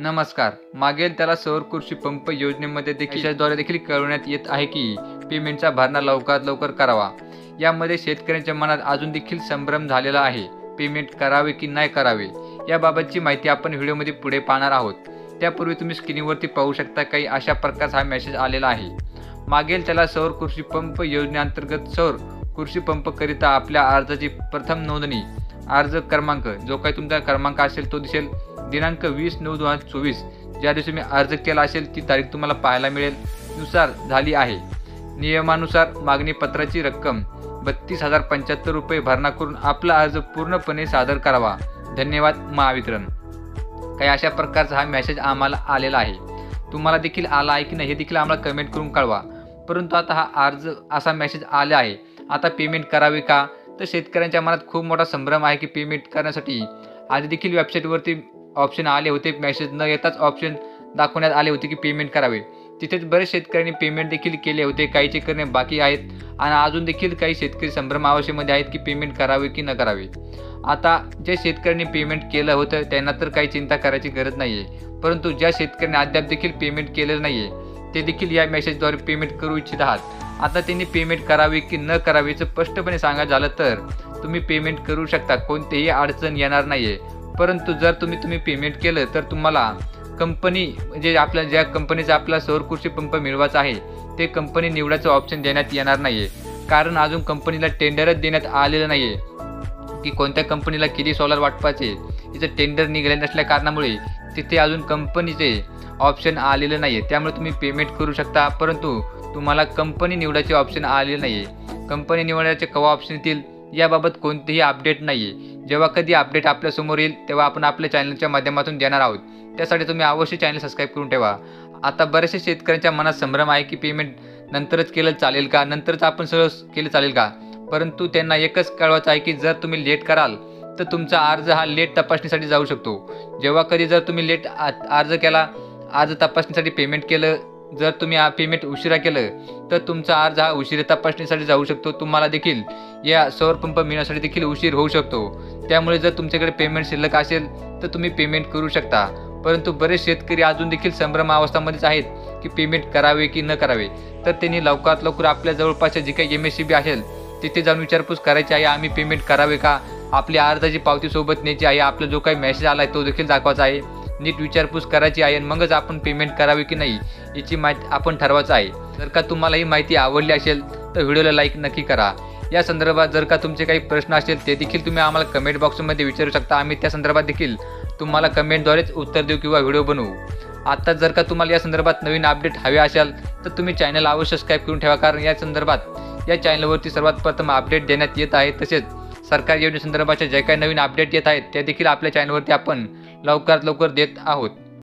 नमस्कार. मागेल त्याला सौर कृषी पंप योजनेमध्ये देखील कळवण्यात येत आहे की पेमेंटचा भरणा लवकरात लवकर करावा. यामध्ये शेतकऱ्यांच्या मनात अजून देखील संभ्रम झालेला आहे. पेमेंट करावे की नाही करावे याबाबतची माहिती आपण व्हिडिओमध्ये पुढे पाहणार आहोत. त्यापूर्वी तुम्ही स्क्रीनवरती पाहू शकता काही अशा प्रकारचा हा मेसेज आलेला आहे. मागेल त्याला सौर कृषी पंप योजनेअंतर्गत सौर कृषी पंप करिता आपल्या अर्जाची प्रथम नोंदणी अर्ज क्रमांक जो काही तुमचा क्रमांक असेल तो दिसेल. दिनांक 20/9/2024 ज्या दिवशी मी अर्ज केला असेल ती तारीख तुम्हाला पाहायला मिळेल नुसार झाली आहे. नियमानुसार मागणी पत्राची रक्कम 32,075 रुपये भरणा करून आपला अर्ज पूर्णपणे सादर करावा. धन्यवाद महावितरण. काही अशा प्रकारचा हा मेसेज आम्हाला आलेला आहे. तुम्हाला देखील आला आहे की नाही हे देखील आम्हाला कमेंट करून कळवा. परंतु आता हा अर्ज असा मेसेज आला आहे. आता पेमेंट करावे का तर शेतकऱ्यांच्या मनात खूप मोठा संभ्रम आहे की पेमेंट करण्यासाठी आधी देखील वेबसाईटवरती ऑप्शन आले होते. मेसेज न येताच ऑप्शन दाखवण्यात आले होते की पेमेंट करावे. तिथेच बरेच शेतकऱ्यांनी पेमेंट देखील केले होते. काहीचे करणे बाकी आहेत आणि अजून देखील काही शेतकरी संभ्रम अवस्थेमध्ये आहेत की पेमेंट करावे की न करावे. आता जे शेतकऱ्यांनी पेमेंट केलं होतं त्यांना तर काही चिंता करायची गरज नाही आहे. परंतु ज्या शेतकऱ्यांनी अद्याप देखील पेमेंट केलेलं नाही आहे ते देखील या मेसेजद्वारे पेमेंट करू इच्छित आहात. आता त्यांनी पेमेंट करावे की न करावे याचं स्पष्टपणे सांगायचं झालं तर तुम्ही पेमेंट करू शकता. कोणतीही अडचण येणार नाही आहे. परंतु जर तुम्ही पेमेंट केलं तर तुम्हाला कंपनी म्हणजे आपल्या ज्या कंपनीचा आपला सौर कृषी पंप मिळवायचा आहे ते कंपनी निवडायचं ऑप्शन देण्यात येणार नाही आहे. कारण अजून कंपनीला टेंडरच देण्यात आलेलं नाही आहे की कोणत्या कंपनीला किती सोलार वाटपाचे याचं टेंडर निघाले नसल्या कारणामुळे तिथे अजून कंपनीचे ऑप्शन आलेलं नाही आहे. त्यामुळे तुम्ही पेमेंट करू शकता परंतु तुम्हाला कंपनी निवडायचे ऑप्शन आलेले नाही आहे. कंपनी निवडायचे केव्हा ऑप्शन येतील याबाबत कोणतेही अपडेट नाही आहे. जेव्हा कधी अपडेट आपल्यासमोर येईल तेव्हा आपण आपल्या चॅनलच्या माध्यमातून देणार आहोत. त्यासाठी तुम्ही अवश्य चॅनल सबस्क्राईब करून ठेवा. आता बरेचसे शेतकऱ्यांच्या मनात संभ्रम आहे की पेमेंट नंतरच केलं चालेल का, नंतरच आपण सगळं केलं चालेल का. परंतु त्यांना एकच कळवायचं आहे की जर तुम्ही लेट कराल तर तुमचा अर्ज हा लेट तपासणीसाठी जाऊ शकतो. जेव्हा कधी जर तुम्ही लेट अर्ज केला, अर्ज तपासणीसाठी पेमेंट केलं, जर तुम्ही पेमेंट उशिरा केलं तर तुमचा अर्ज हा उशिरा तपासणीसाठी जाऊ शकतो. तुम्हाला देखील या सौर पंप मिळण्यासाठी देखील उशीर होऊ शकतो. त्यामुळे जर तुमच्याकडे पेमेंट शिल्लक असेल तर तुम्ही पेमेंट करू शकता. परंतु बरेच शेतकरी अजून देखील संभ्रम अवस्थामध्येच आहेत की पेमेंट करावे की न करावे. तर त्यांनी लवकरात लवकर आपल्या जवळपासच्या जी काही MSCB असेल तिथे जाऊन विचारपूस करायची आहे. आम्ही पेमेंट करावे का, आपल्या अर्जाची पावती सोबत न्यायची आहे, आपला जो काही मेसेज आला आहे तो देखील दाखवायचा आहे. नीट विचारपूस करायची आहे आणि मगच आपण पेमेंट करावी की नाही याची माहिती आपण ठरवायचं आहे. जर का तुम्हाला ही माहिती आवडली असेल तर व्हिडिओला लाईक नक्की करा. या संदर्भात जर का तुमचे काही प्रश्न असतील ते देखील तुम्ही आम्हाला कमेंट बॉक्समध्ये विचारू शकता. आम्ही त्या संदर्भात देखील तुम्हाला कमेंटद्वारेच उत्तर देऊ किंवा व्हिडिओ बनवू. आता जर का तुम्हाला या संदर्भात नवीन अपडेट हवे असेल तर तुम्ही चॅनल अवश्य सबस्क्राईब करून ठेवा. कारण या संदर्भात या चॅनलवरती सर्वात प्रथम अपडेट देण्यात येत आहे. तसेच सरकारी योजनेसंदर्भाच्या जे काही नवीन अपडेट येत आहेत ते देखील आपल्या चॅनलवरती आपण लवकरात लवकर देत आहोत.